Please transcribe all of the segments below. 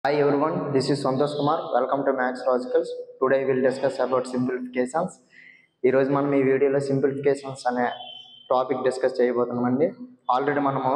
Hi everyone, this is Santosh Kumar. Welcome to Max Logicals. Today we will discuss about simplifications. ఈ రోజు మనం ఈ వీడియోలో simplifications అనే టాపిక్ డిస్కస్ చేయబోతున్నామండి. ఆల్రెడీ మనము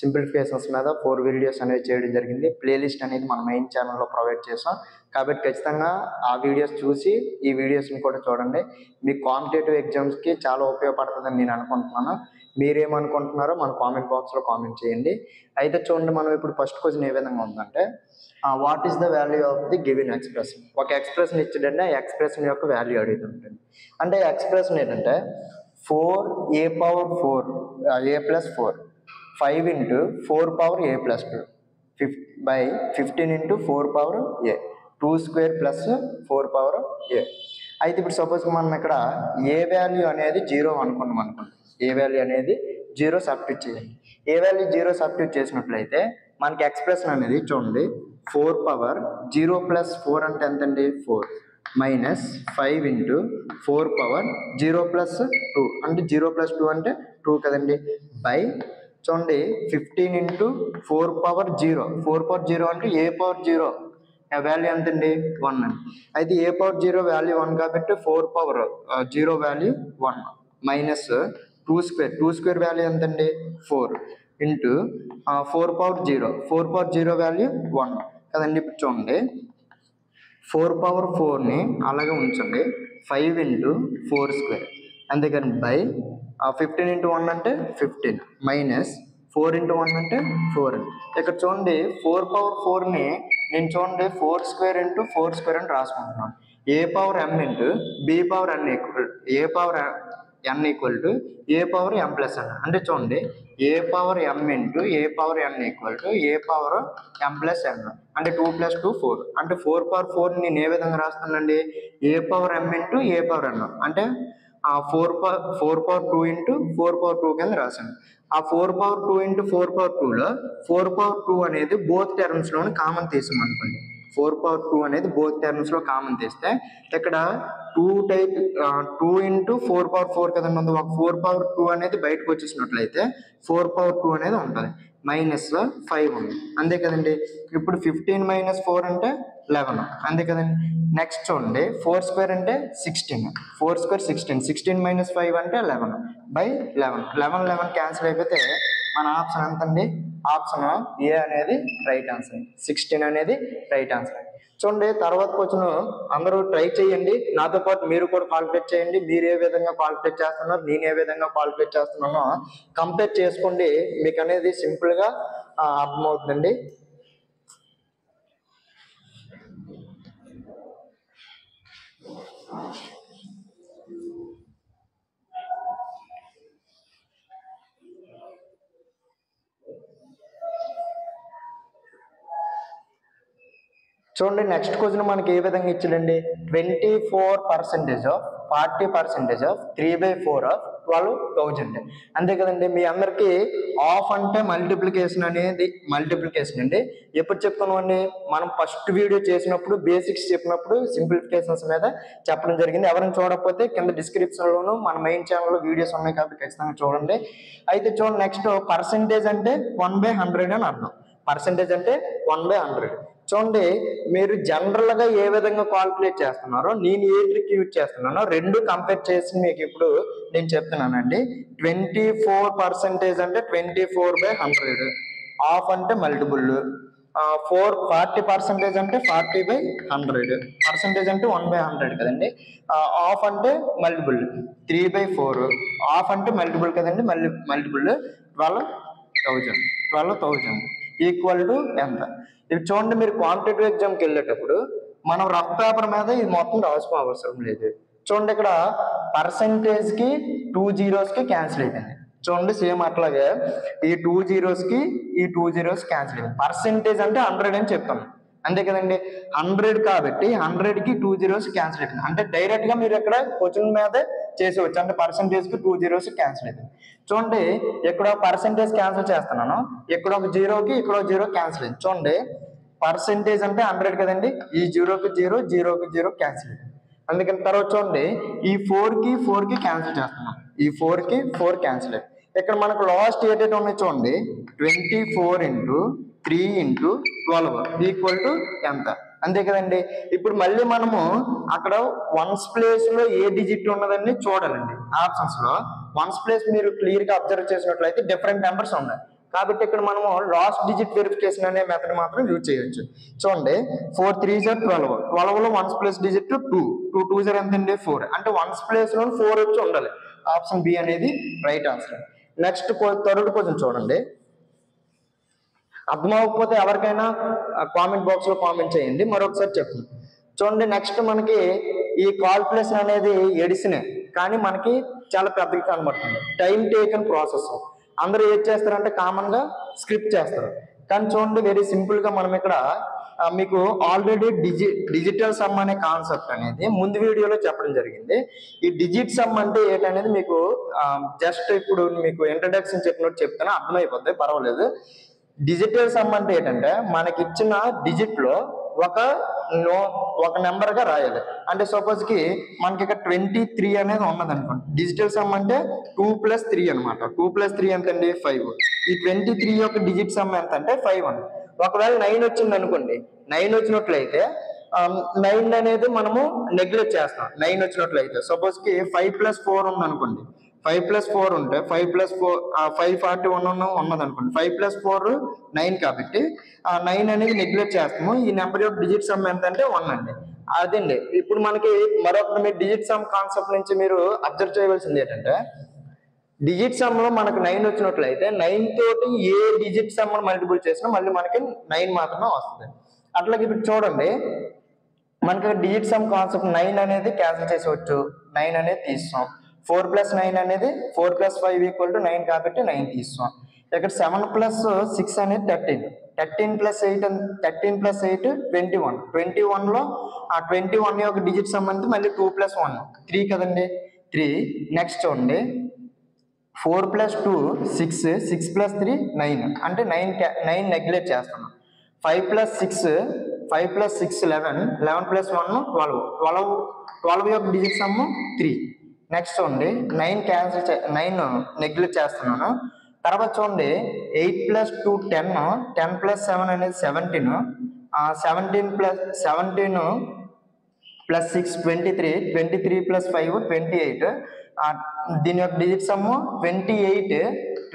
సింప్లిఫికేషన్స్ మీద 4 వీడియోస్ అనేవి చేయడం జరిగింది. ప్లేలిస్ట్ అనేది మన మెయిన్ ఛానల్లో ప్రొవైడ్ చేసాం. కాబట్టి ఖచ్చితంగా ఆ వీడియోస్ చూసి ఈ వీడియోస్ని కూడా చూడండి. మీకు కాంపిటేటివ్ ఎగ్జామ్స్కి చాలా ఉపయోగపడుతుందని నేను అనుకుంటున్నాను. మీరేమనుకుంటున్నారో మన కామెంట్ బాక్స్లో కామెంట్ చేయండి. అయితే చూడండి, మనం ఇప్పుడు ఫస్ట్ క్వశ్చన్ ఏ విధంగా ఉందంటే, what is the value of the given expression. ఒక ఎక్స్ప్రెషన్ ఇచ్చాడంటే ఆ ఎక్స్ప్రెషన్ యొక్క వాల్యూ అడుగుతుంటుంది. అంటే ఎక్స్ప్రెషన్ ఏంటంటే 4a power 4 a+4 5 into 4 power a+2 by 15 into 4 power a 2 square plus 4 power a. అయితే ఇప్పుడు సపోజ్ మనం ఇక్కడ ఏ వాల్యూ అనేది 0 అనుకున్నాం. ఏ వాల్యూ అనేది 0 సబ్స్టిట్యూట్ చేయండి. ఏ వాల్యూ 0 సబ్స్టిట్యూట్ చేసినట్లయితే మనకి ఎక్స్ప్రెషన్ అనేది చూడండి, 4 పవర్ 0 + 4 అంటే ఎంతండి 4 మైనస్ 5 into 4 పవర్ 0 + 2 అంటే 0 + 2 అంటే 2 కదండి, బై చూడండి 15 into 4 పవర్ 0 4 పవర్ 0 అంటే ఏ పవర్ 0 వాల్యూ ఎంతండి 1 అండి. అయితే ఏ పవర్ 0 వాల్యూ 1 కాబట్టి 4 power 0 value 1 minus 2 square value ఎంతండి 4 ఇంటూ 4 పవర్ 0 వాల్యూ 1 కదండి. ఇప్పుడు చూడండి 4 పవర్ 4ని అలాగే ఉంచండి, 5 into 4 స్క్వేర్ అంతేకాని బై 15 into 1 అంటే 15 మైనస్ 4 into 1 అంటే 4. ఇక్కడ చూడండి 4 పవర్ 4ని నేను చూడండి 4 స్క్వేర్ into 4 స్క్వేర్ అని రాసుకుంటున్నాను. A power m into b power n equal a power n equal to a power m plus n. అంటే చూడండి a power m into a power n equal to a power m plus n అంటే 2 + 2 4 అంటే 4 power 4 నేను ఏ విధంగా రాస్తానండి, ఏ power m into a power n అంటే 4 power 2 into 4 power 2 కింద రాశాను. ఆ 4 పవర్ 2 into 4 పవర్ 2లో 4 పవర్ 2 అనేది బోత్ టర్మ్స్లోని కామన్ తీసాం అనుకోండి. 4 పవర్ 2 అనేది బోత్ టర్మ్స్లో కామన్ తీస్తే ఇక్కడ 2 into 4 పవర్ 4 కదండి ఉంది. ఒక 4 పవర్ 2 అనేది బయటకు వచ్చేసినట్లయితే 4 పవర్ 2 అనేది ఉంటుంది, మైనస్ 5 ఉంది అంతే కదండి. ఇప్పుడు 15 - 4 అంటే 11 అంతే కదండి. నెక్స్ట్ చూడండి 4 స్క్వేర్ అంటే 16 4 స్క్వేర్ 16 - 5 అంటే 11 బై 11 క్యాన్సిల్ అయిపోతే మన ఆప్షన్ ఎంతండి, ఆప్షన్ ఏ అనేది రైట్ ఆన్సర్, 16 అనేది రైట్ ఆన్సర్. చూడండి తర్వాత క్వశ్చన్ అందరూ ట్రై చేయండి, నాతో పాటు మీరు కూడా కాల్కులేట్ చేయండి. మీరు ఏ విధంగా కాల్కులేట్ చేస్తున్నారు, నేను ఏ విధంగా కాల్కులేట్ చేస్తున్నానో కంపేర్ చేసుకోండి, మీకు అనేది సింపుల్గా అర్థమవుతుందండి. చూడండి నెక్స్ట్ క్వశ్చన్ మనకి ఏ విధంగా ఇచ్చాడండి, 24% ఆఫ్ 40% ఆఫ్ 3/4 ఆఫ్ 12,000 అంతే కదండి. మీ అందరికీ ఆఫ్ అంటే మల్టిప్లికేషన్ అండి. ఎప్పుడు చెప్తున్నామండి, మనం ఫస్ట్ వీడియో చేసినప్పుడు బేసిక్స్ చెప్పినప్పుడు సింప్లిఫికేషన్స్ మీద చెప్పడం జరిగింది. ఎవరైనా చూడకపోతే కింద డిస్క్రిప్షన్లోను మన మెయిన్ ఛానల్లో వీడియోస్ ఉన్నాయి కాబట్టి ఖచ్చితంగా చూడండి. అయితే చూడండి నెక్స్ట్ పర్సెంటేజ్ అంటే 1/100 అని అర్థం. పర్సెంటేజ్ అంటే 1/100. చూడండి మీరు జనరల్గా ఏ విధంగా కాల్కులేట్ చేస్తున్నారో నేను ఏ ట్రిక్ యూజ్ చేస్తున్నానో రెండు కంపేర్ చేసి మీకు ఇప్పుడు నేను చెప్తున్నానండి. 24% అంటే 24/100, ఆఫ్ అంటే మల్టిపుల్, 40% అంటే 40/100, పర్సెంటేజ్ అంటే 1/100 కదండి, ఆఫ్ అంటే మల్టిపుల్ 3/4, ఆఫ్ అంటే మల్టిపుల్ కదండి, మల్టిపుల్ 12,000 ఈక్వల్ టు ఎంత. ఇది చూడండి మీరు కాంపిటేటివ్ ఎగ్జామ్కి వెళ్ళేటప్పుడు మనం రఫ్ పేపర్ మీద ఇది మొత్తం రాసుకో అవసరం లేదు. చూడండి ఇక్కడ పర్సెంటేజ్కి 2 zeros క్యాన్సిల్ అయిపోయింది. చూడండి సేమ్ అట్లాగే ఈ 2 zeros ఈ 2 zeros క్యాన్సిల్ అయిపోయింది. పర్సెంటేజ్ అంటే 100 అని చెప్తాం అంతే కదండి, 100 కాబట్టి 100కి 2 zeros క్యాన్సిల్ అయిపోయింది. అంటే డైరెక్ట్గా మీరు ఇక్కడ క్వశ్చన్ మీద చేసేవచ్చు, అంటే పర్సెంటేజ్కి 2 zeros క్యాన్సిల్ అయిపోయింది. చూడండి ఇక్కడ పర్సెంటేజ్ క్యాన్సిల్ చేస్తున్నాను, ఇక్కడ ఒక 0కి ఇక్కడ ఒక 0 క్యాన్సిల్ అయింది. చూడండి పర్సెంటేజ్ అంటే 100 కదండి, ఈ 0కి 0 0కి 0 క్యాన్సిల్ అయింది. అందుకని తర్వాత చూడండి ఈ 4కి క్యాన్సిల్ చేస్తున్నాం, ఈ 4కి 4 క్యాన్సిల్ అయింది. ఇక్కడ మనకు లాస్ట్ ఏదైతే ఉన్నాయి చూడండి 24 into 3 into 12 ఈక్వల్ టు ఎంత, అంతే కదండి. ఇప్పుడు మళ్ళీ మనము అక్కడ వన్స్ ప్లేస్ లో ఏ డిజిట్ ఉన్నదని చూడాలండి. ఆప్షన్స్ లో వన్స్ ప్లేస్ మీరు క్లియర్ గా అబ్జర్వ్ చేసినట్లయితే డిఫరెంట్ నెంబర్స్ ఉన్నాయి. కాబట్టి ఇక్కడ మనము లాస్ట్ డిజిట్ వెరిఫికేషన్ అనే మెథడ్ మాత్రం యూజ్ చేయొచ్చు. చూడండి 4 3s are 12, 12 లో ones place digit 2, 2 2s are ఎంతండి 4, అంటే వన్స్ ప్లేస్ లో 4 వచ్చి ఉండాలి. ఆప్షన్ బి అనేది right answer. Next third question చూడండి. అర్థం అవ్వకపోతే ఎవరికైనా కామెంట్ బాక్స్ లో కామెంట్ చేయండి, మరొకసారి చెప్తాను. చూడండి నెక్స్ట్ మనకి ఈ కాల్కులేషన్ అనేది ఎడిసినే, కానీ మనకి చాలా పెద్దగా కనబడుతుంది. Time taken process. అందరూ ఏం చేస్తారంటే కామన్ గా స్క్రిప్ట్ చేస్తారు, కానీ చూడండి వెరీ సింపుల్ గా మనం ఇక్కడ మీకు ఆల్రెడీ డిజిటల్ సమ్ అనే కాన్సెప్ట్ అనేది ముందు వీడియోలో చెప్పడం జరిగింది. ఈ డిజిట్ సమ్ అంటే ఏంటనేది మీకు జస్ట్ ఇప్పుడు మీకు ఇంట్రడక్షన్ చెప్పినట్టు చెప్తాను, అర్థమైపోద్ది, పర్వాలేదు. డిజిటల్ సమ్ అంటే ఏంటంటే మనకి ఇచ్చిన డిజిట్ లో ఒక నెంబర్ గా రాయాలి. అంటే సపోజ్ కి మనకి ఇక్కడ 23 అనేది ఉన్నది అనుకోండి. డిజిటల్ సమ్ అంటే 2 + 3 అనమాట. 2 + 3 ఎంత అండి 5. ఈ 23 యొక్క డిజిట్ సమ్ ఎంత అంటే 5 అండి. ఒకవేళ 9 వచ్చింది అనుకోండి, 9 వచ్చినట్లయితే 9 అనేది మనము నెగ్లెక్ట్ చేస్తాం. 9 వచ్చినట్లయితే సపోజ్ కి 5 + 4 ఉంది అనుకోండి. 5 + 4 ఉంటే 5 + 4 541 ఉన్నది అనుకోండి. 5 + 4 9 కాబట్టి 9 అనేది నెగ్లెక్ట్ చేస్తాము. ఈ నెంబర్ యొక్క డిజిట్ సమ్ ఎంత అంటే 1 అండి. అదండి. ఇప్పుడు మనకి మరొక మీ డిజిట్ సమ్ కాన్సెప్ట్ నుంచి మీరు అబ్జర్వ్ చేయవలసింది ఏంటంటే డిజిట్ సమ్ లో మనకు 9 వచ్చినట్లయితే 9 తోటి ఏ డిజిట్ సమ్ మల్టిపుల్ చేసినా మళ్ళీ మనకి 9 మాత్రమే వస్తుంది. అట్లాగే ఇప్పుడు చూడండి మనకి డిజిట్ సమ్ కాన్సెప్ట్ 9 అనేది క్యాన్సిల్ చేసేవచ్చు, 9 అనేది తీస్తాం. 4 + 9 అనేది 4 + 5 = 9 కాబట్టి 9 తీస్తాం. ఇక్కడ 7 + 6 అనేది 13, 13 + 8 21, 21 లో 21 యొక్క డిజిట్ సమ్ అంటే మళ్ళీ 2 + 1 3 కదండి, 3. నెక్స్ట్ చూడండి 4 + 2 6, 6 + 3 9, అంటే 9 నెగ్లెక్ట్ చేస్తున్నాం. 5 + 6 11, 11 + 1 12 యొక్క డిజిట్ సమ్ 3. నెక్స్ట్ చూడండి 9 నెగ్లెక్ట్ చేస్తున్నాను. తర్వాత చూడండి 8 + 2 10, 10 + 7 అనేది 17, 17 + 6 23, 23 + 5 28. దీని యొక్క డిజిట్ సమ్ 28.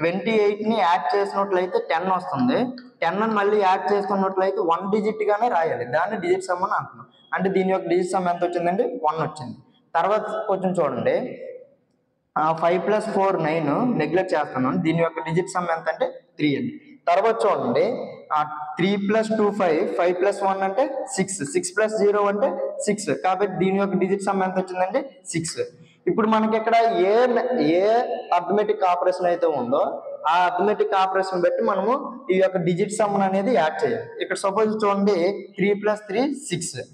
28ని యాడ్ చేసినట్లయితే 10 వస్తుంది. 10 అని మళ్ళీ యాడ్ చేసుకున్నట్లయితే 1 డిజిట్ గానే రాయాలి, దాన్ని డిజిట్ సమ్ అని అంటున్నాం. అంటే దీని యొక్క డిజిట్ సమ్ ఎంత వచ్చిందండి 1 వచ్చింది. తర్వాత కొంచెం చూడండి 5 + 4 9 నెగ్లెక్ట్ చేస్తున్నాను. దీని యొక్క డిజిట్ సమ్ ఎంత అంటే 3 అండి. తర్వాత చూడండి 3 + 2 5, 5 + 1 అంటే 6, 6 + 0 అంటే 6 కాబట్టి దీని యొక్క డిజిట్ సమ్ ఎంత వచ్చిందండి 6. ఇప్పుడు మనకి ఇక్కడ ఏ అర్థమెటిక్ ఆపరేషన్ అయితే ఉందో ఆ అర్థమెటిక్ ఆపరేషన్ బట్టి మనము ఈ యొక్క డిజిట్ సమ్ అనేది యాడ్ చేయాలి. ఇక్కడ సపోజ్ చూడండి 3 + 3 6,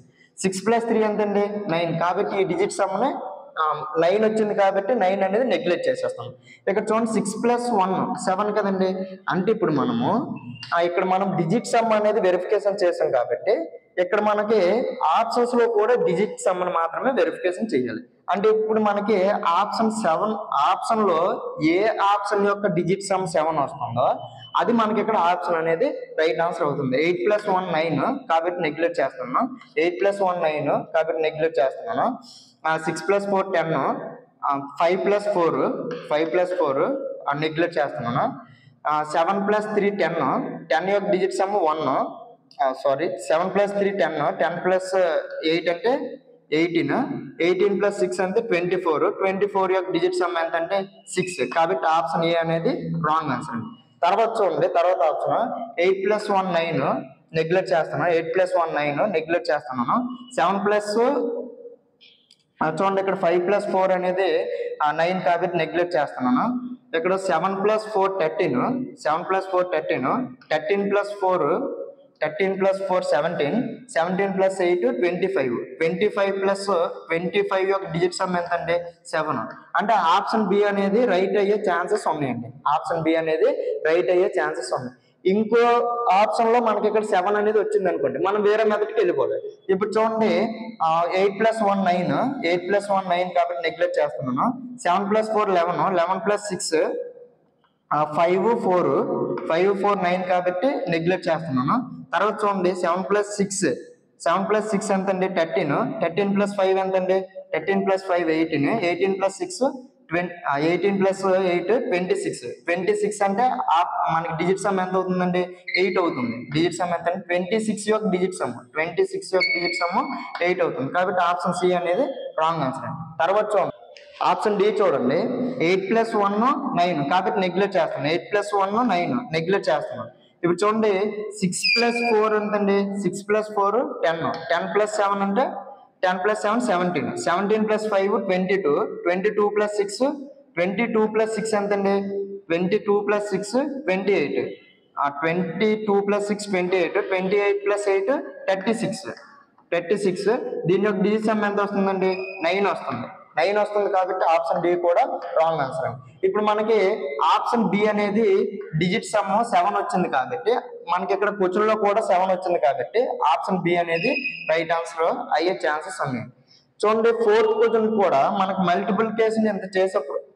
6 + 3 ఎంతండి 9 కాబట్టి ఈ డిజిట్ సమ్ 9 వచ్చింది కాబట్టి 9 అనేది నెగ్లెక్ట్ చేసేస్తాం. ఇక్కడ చూడండి 6 + 1 7 కదండి. అంటే ఇప్పుడు మనము ఇక్కడ మనం డిజిట్ సమ్ అనేది వెరిఫికేషన్ చేసాం కాబట్టి ఇక్కడ మనకి ఆప్షన్స్ లో కూడా డిజిట్ సమ్ మాత్రమే వెరిఫికేషన్ చేయాలి. అంటే ఇప్పుడు మనకి ఆప్షన్ 7 ఆప్షన్ లో ఏ ఆప్షన్ యొక్క డిజిట్ సమ్ 7 వస్తుందో అది మనకి ఇక్కడ ఆప్షన్ అనేది రైట్ ఆన్సర్ అవుతుంది. 8 + 1 9 కాబట్టి నెగ్లెక్ట్ చేస్తున్నాను. 8 + 1 9 కాబట్టి నెగ్లెక్ట్ చేస్తున్నాను. 6 + 4 10, 5 + 4 నెగ్లెక్ట్ చేస్తున్నాను. 7 + 3 10, 10 యొక్క డిజిట్ సమ్ 1, 7 + 3 10, 10 + 8 అంటే 18, 18 + 6 అంటే 24, 24 యొక్క డిజిట్ సమ్ ఎంత అంటే 6 కాబట్టి ఆప్షన్ ఏ అనేది రాంగ్ ఆన్సర్ అండి. తర్వాత చూడండి తర్వాత ఆప్షన్ 8 + 1 9 నెగ్లెక్ట్ చేస్తున్నాను. 8 + 1 9 నెగ్లెక్ట్ చేస్తున్నాను. 7 చూడండి ఇక్కడ 5 + 4 అనేది 9 కాబట్టి నెగ్లెక్ట్ చేస్తున్నాను. ఇక్కడ 7 + 4 13, 7 + 4 13, 13 + 4 17, 17 + 8 25, 25 + 25 యొక్క డిజిట్ సమ్ ఎంత అంటే 7. అంటే ఆప్షన్ బి అనేది రైట్ అయ్యే ఛాన్సెస్ ఉన్నాయండి. ఆప్షన్ బి అనేది రైట్ అయ్యే ఛాన్సెస్ ఉన్నాయి. ఇంకో ఆప్షన్ లో మనకి ఇక్కడ 7 అనేది వచ్చింది అనుకోండి, మనం వేరే మెథడ్కి వెళ్ళిపోవాలి. ఇప్పుడు చూడండి 8 + 1 9, 8 + 1 9 కాబట్టి నెగ్లెక్ట్ చేస్తున్నాను. 7 + 4 11, 11 + 6 5 4 5 4 9 కాబట్టి నెగ్లెక్ట్ చేస్తున్నాను. తర్వాత చూడండి 7 + 6 7 + 6 ఎంత అండి 13 13 + 5 ఎంత అండి 13 + 5 18 18 + 6 20 18 + 8 26 26 అంటే మనకి డిజిట్ సమ్ ఎంత అవుతుందండి 8 అవుతుంది. డిజిట్ సమ్ ఎంత అంటే 26 యొక్క డిజిట్ సమ్ 26 యొక్క డిజిట్ సమ్ 8 అవుతుంది. కాబట్టి ఆప్షన్ సి అనేది రాంగ్ ఆన్సర్ అండి. తర్వాత చూడండి ఆప్షన్ డి చూడండి 8 + 1 9 కాబట్టి నెగ్లెక్ట్ చేస్తున్నాను. 8 + 1 9 నెగ్లెక్ట్ చేస్తున్నాను. ఇప్పుడు చూడండి 6 + 4 ఎంతండి 6 + 4 10 10 + 7 అంటే 10 + 7 17 17 + 5 22 22 + 6 22 + 6 ఎంతండి 22 + 6 28 22 + 6 28 28 + 8 36 36 దీని యొక్క డిజిట్ సమ్ ఎంత వస్తుందండి 9 వస్తుంది. 9 వస్తుంది కాబట్టి ఆప్షన్ డి కూడా రాంగ్ ఆన్సర్ అండి. ఇప్పుడు మనకి ఆప్షన్ బి అనేది డిజిట్ సమ్ 7 వచ్చింది కాబట్టి మనకి ఇక్కడ క్వశ్చన్ లో కూడా 7 వచ్చింది కాబట్టి ఆప్షన్ బి అనేది రైట్ ఆన్సర్ అయ్యే ఛాన్సెస్ ఉన్నాయి. చూడండి 4th క్వశ్చన్ కూడా మనకు మల్టిప్లికేషన్ ఎంత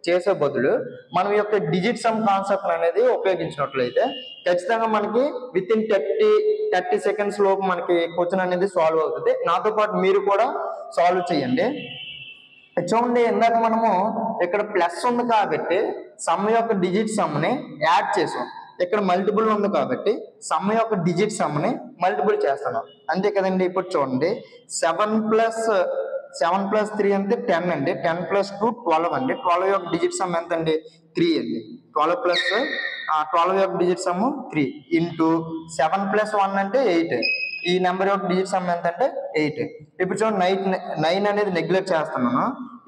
చేసే బదులు మనం యొక్క డిజిట్ సమ్ కాన్సెప్ట్ అనేది ఉపయోగించినట్లయితే ఖచ్చితంగా మనకి విత్ ఇన్ 30 సెకండ్స్ లోపు మనకి క్వశ్చన్ అనేది సాల్వ్ అవుతుంది. నాతో పాటు మీరు కూడా సాల్వ్ చేయండి. చూడండి ఇందాక మనము ఇక్కడ ప్లస్ ఉంది కాబట్టి సమ్ యొక్క డిజిట్ సమ్ ని యాడ్ చేసాం. ఇక్కడ మల్టిపుల్ ఉంది కాబట్టి సమ్ యొక్క డిజిట్ సమ్ ని మల్టిపుల్ చేస్తున్నాం అంతే కదండి. ఇప్పుడు చూడండి 7 + 3 అంటే 10 అండి 10 + 2 12 అండి 12 యొక్క డిజిట్ సమ్ ఎంత అండి 3 అండి 12 + 12 యొక్క డిజిట్ సమ్ 3 ఇంటూ 7 + 1 అంటే 8 ఈ నెంబర్ యొక్క డిజిట్ సమ్ ఎంత అంటే 8. ఇప్పుడు చూడండి 9 అనేది నెగ్లెక్ట్ చేస్తున్నాను.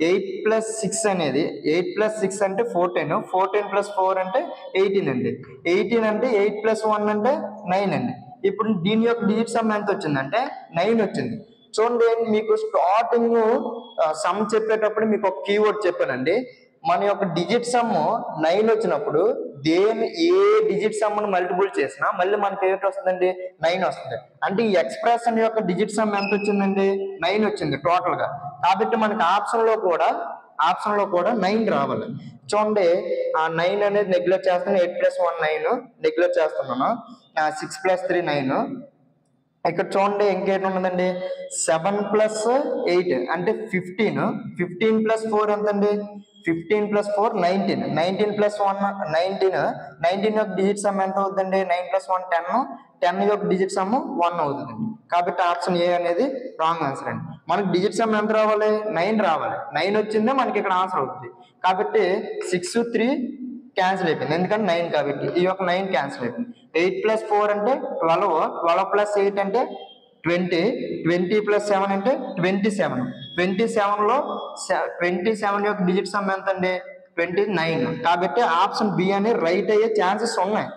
8 + 6 అనేది 8 + 6 అంటే 14 14 + 4 అంటే 18 అండి 18 అంటే 8 + 1 అంటే 9 అండి. ఇప్పుడు దీని యొక్క డిజిట్ సమ్ ఎంత వచ్చిందంటే 9 వచ్చింది. చూడండి మీకు స్టార్టింగ్ సమ్ చెప్పేటప్పుడు మీకు ఒక కీవర్డ్ చెప్పానండి. మన యొక్క డిజిట్ సమ్ 9 వచ్చినప్పుడు ఏ డిజిట్ సమ్ మల్టిపుల్ చేసినా మళ్ళీ మనకి ఏమిటి వస్తుందండి 9 వస్తుంది. అంటే ఈ ఎక్స్ప్రెషన్ యొక్క డిజిట్ సమ్ ఎంత వచ్చిందండి 9 వచ్చింది టోటల్ గా. కాబట్టి మనకి ఆప్షన్ లో కూడా 9 రావాలి. చూడండి ఆ 9 అనేది నెగ్లెక్ట్ చేస్తున్నాను. 8 + 1 9 నెగ్లెక్ట్ చేస్తున్నాను. 6 + 3 9 ఇక్కడ చూడండి ఇంకేంటి ఉన్నదండి 7 + 8 అంటే 15 15 + 4 ఎంతండి 15 + 4 19 19 + 1 19 19 యొక్క డిజిట్ సమ్ ఎంత అవుతుందండి 9 + 1 10 10 యొక్క డిజిట్ సమ్ 1 అవుతుందండి. కాబట్టి ఆప్షన్ ఏ అనేది రాంగ్ ఆన్సర్ అండి. మనకి డిజిట్ సమ్ ఎంత రావాలి 9 రావాలి. 9 వచ్చిందే మనకి ఇక్కడ ఆన్సర్ అవుతుంది. కాబట్టి 6 3 క్యాన్సిల్ అయిపోయింది ఎందుకంటే 9 కాబట్టి ఈ యొక్క 9 క్యాన్సిల్ అయిపోయింది. 8 + 4 అంటే 12 12 + 8 అంటే 20 20 + 7 అంటే 27 27లో 27 యొక్క డిజిట్ సమ్ ఎంత అండి 29. కాబట్టి ఆప్షన్ బి అని రైట్ అయ్యే ఛాన్సెస్ ఉన్నాయి.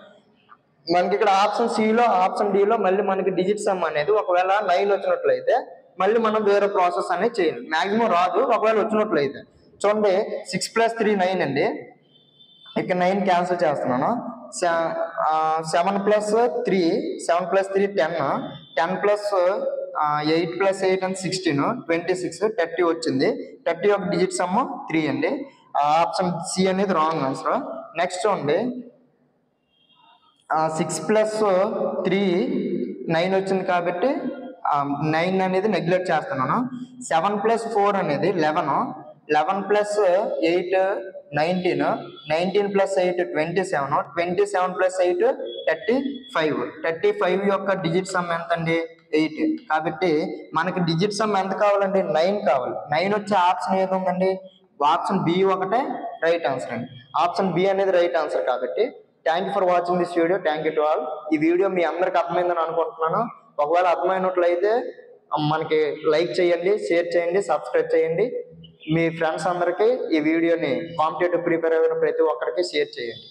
మనకి ఇక్కడ ఆప్షన్ డిలో మళ్ళీ మనకి డిజిట్ సమ్ అనేది ఒకవేళ 9 వచ్చినట్లయితే మళ్ళీ మనం వేరే ప్రాసెస్ అనేది చేయాలి. మాక్సిమం రాదు ఒకవేళ వచ్చినట్లయితే. చూడండి 6 + 3 9 అండి ఇక్కడ 9 క్యాన్సిల్ చేస్తున్నాను. 7 + 3 10 10 + 8 + 8 అంటే 16 26 30 వచ్చింది. 30 యొక్క డిజిట్ సమ్ 3 అండి. ఆప్షన్ సి అనేది రాంగ్ ఆన్సర్. నెక్స్ట్ చూడండి 6 + 3 9 వచ్చింది కాబట్టి 9 అనేది నెగ్లెక్ట్ చేస్తున్నాను. 7 + 4 అనేది 11 11 + 8 19 19 + 8 27 27 + 8 35 35 యొక్క డిజిట్ సమ్ ఎంత అండి 8. కాబట్టి మనకి డిజిట్ సమ్ ఎంత కావాలండి 9 కావాలి. 9 వచ్చే ఆప్షన్ ఏది ఉందండి ఆప్షన్ బి ఒకటే రైట్ ఆన్సర్ అండి. ఆప్షన్ బి అనేది రైట్ ఆన్సర్. కాబట్టి thank you for watching this video. Thank you to all. ఈ వీడియో మీ అందరికి అర్థమైందని అనుకుంటున్నాను. ఒకవేళ అర్థమైనట్లయితే మనకి లైక్ చేయండి, షేర్ చేయండి, సబ్స్క్రైబ్ చేయండి. మీ ఫ్రెండ్స్ అందరికీ ఈ వీడియోని కాంపిటేటివ్ ప్రిపేర్ అయిన ప్రతి ఒక్కరికి షేర్ చేయండి.